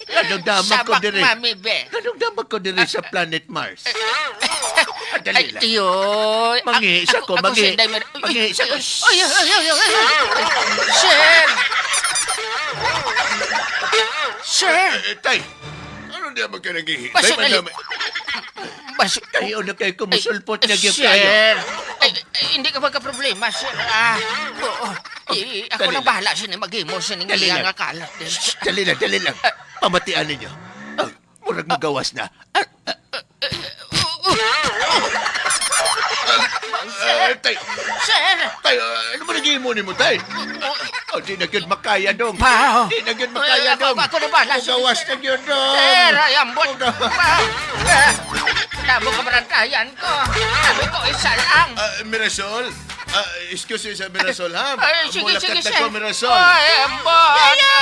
Anong damag ko Sabak diri? mami, be. Anong damag ko diri sa planet Mars? Dali Ay, lang. tiyo. Manghihisa ko, Sinday, manghihisa ko. Ay, Sir! Sir! Tay, ano di ba ka naghihi? Basta Tay, dali. madami. Bas, Kayo na kayo kumusulpot na gyud Sir! kayo. Hindi ka magka-problema, sir. Ako Dali nang lang. bahala siya na mag-imo siya ng Dali lang. nga kalat. Dali lang. Pamatian ninyo. Murag magawas na. Tay, Sir! tay, ano ba nag-iimuni mo, tay? Oh, di na gyud makaya dong. Pao! Di na gyud makaya dong. Ako na bahala siya. Magawas na gyud dong. Sir, ay ambot. Labo ka marantayan ko. Sabi ko, isa lang. Mirasol? Excuse me sa Mirasol, ha? Ay, sige, Mulakat sige, na sir. ko, Mirasol. Ay, ambot. Yaya!